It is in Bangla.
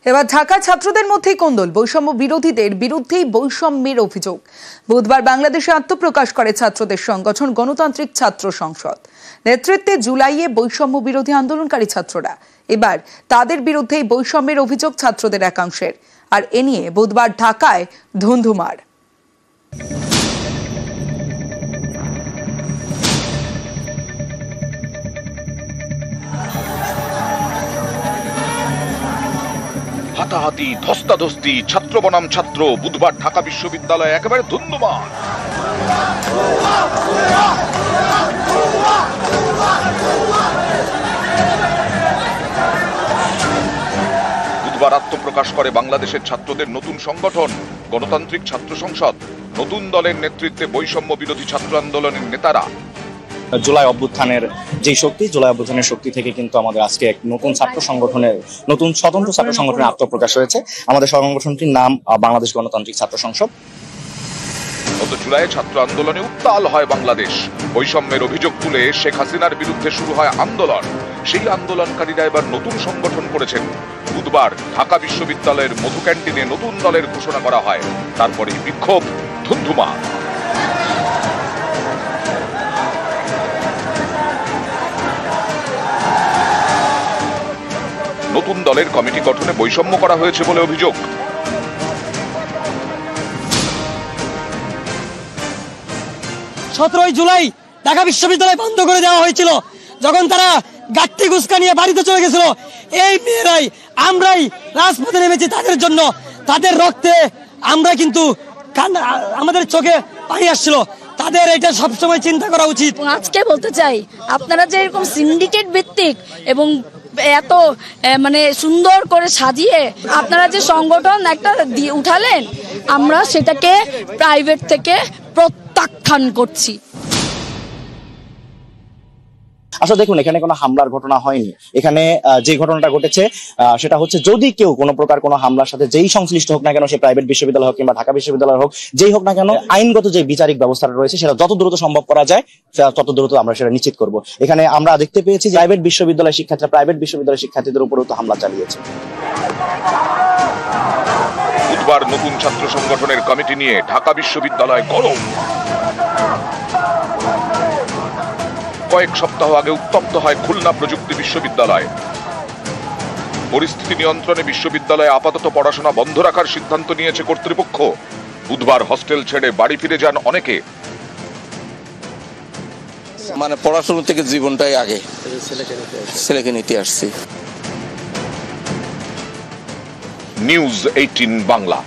এবার ঢাকা ছাত্রদের মধ্যেই কোন্দল, বৈষম্য বিরোধীদের বিরুদ্ধেই বৈষম্যের অভিযোগ। বুধবার বাংলাদেশে আত্মপ্রকাশ করে ছাত্রদের সংগঠন গণতান্ত্রিক ছাত্র সংসদ। নেতৃত্বে জুলাইয়ে বৈষম্য বিরোধী আন্দোলনকারী ছাত্ররা। এবার তাদের বিরুদ্ধেই বৈষম্যের অভিযোগ ছাত্রদের একাংশের। আর এ নিয়ে বুধবার ঢাকায় ধুন্ধুমার। হাতাহাতি, ধস্তাধস্তি, ছাত্র বনাম ছাত্র। বুধবার ঢাকা বিশ্ববিদ্যালয়ে একেবারে ধুন্ধুমার। বুধবার আত্মপ্রকাশ করে বাংলাদেশের ছাত্রদের নতুন সংগঠন গণতান্ত্রিক ছাত্র সংসদ। নতুন দলের নেতৃত্বে বৈষম্য বিরোধী ছাত্র আন্দোলনের নেতারা। জুলাই অভ্যুত্থানের যে শক্তি, জুলাই অভ্যুত্থানের শক্তি থেকে কিন্তু আমাদের আজকে এক নতুন ছাত্র সংগঠনের, নতুন স্বতন্ত্র ছাত্র সংগঠনের আত্মপ্রকাশ হয়েছে। আমাদের সংগঠনটির নাম বাংলাদেশ গণতান্ত্রিক ছাত্র সংসদ। গত জুলাই ছাত্র আন্দোলনে উত্তাল হয় বাংলাদেশ। বৈষম্যের অভিযোগ তুলে শেখ হাসিনার বিরুদ্ধে শুরু হয় আন্দোলন। সেই আন্দোলনকারীরা এবার নতুন সংগঠন করেছেন। বুধবার ঢাকা বিশ্ববিদ্যালয়ের মধু ক্যান্টিনে নতুন দলের ঘোষণা করা হয়। তারপরে বিক্ষোভ, ধুন্ধুমা। নতুন দলের কমিটি গঠনে বৈষম্য করা হয়েছে বলে অভিযোগ। 17 জুলাই ঢাকা বিশ্ববিদ্যালয় বন্ধ করে দেওয়া হয়েছিল। যখন তারা গাট্টি গুস্কা নিয়ে বাড়িতে চলে গেছিল, এই মেয়েরাই, আমরাই রাজপথে নেমেছি তাদের জন্য। তাদের রক্তে আমরা কিন্তু আমাদের চোখে পানি আসছিল। তাদের এটা সবসময় চিন্তা করা উচিত। আজকে বলতে চাই, আপনারা যে এরকম সিন্ডিকেট ভিত্তিক এবং এত সুন্দর করে সাজিয়ে আপনারা যে সংগঠন একটা উঠালেন, আমরা সেটাকে প্রাইভেট থেকে প্রত্যাখ্যান করছি। আসলে দেখুন, এখানে কোনো হামলার ঘটনা হয়নি। এখানে যে ঘটনাটা ঘটেছে সেটা হচ্ছে, যদি কেউ কোনো প্রকার কোনো হামলার সাথে যেই সংশ্লিষ্ট হোক না কেন, সে প্রাইভেট বিশ্ববিদ্যালয় হোক কিংবা ঢাকা বিশ্ববিদ্যালয় হোক, যেই হোক না কেন, আইনগত যে বিচারিক ব্যবস্থাটা রয়েছে সেটা যত দ্রুত সম্ভব করা যায় তত দ্রুত আমরা সেটা নিশ্চিত করব। এখানে আমরা দেখতে পেয়েছি প্রাইভেট বিশ্ববিদ্যালয়ের শিক্ষার্থীরা প্রাইভেট বিশ্ববিদ্যালয়ের শিক্ষার্থীদের উপরেও তো হামলা চালিয়েছে। বুধবার নতুন ছাত্র সংগঠনের কমিটি নিয়ে ঢাকা বিশ্ববিদ্যালয় গরম। কয়েক সপ্তাহ আগে উত্তপ্ত হয় খুলনা প্রযুক্তি বিশ্ববিদ্যালয়। পরিস্থিতি নিয়ন্ত্রণে বিশ্ববিদ্যালয়ে আপাতত পড়াশোনা বন্ধ রাখার সিদ্ধান্ত নিয়েছে কর্তৃপক্ষ। বুধবার হস্টেল ছেড়ে বাড়ি ফিরে যান অনেকে। পড়াশোনা থেকে জীবনটাই আগে, ছেলেকে নিতে আসছি। নিউজ 18 বাংলা।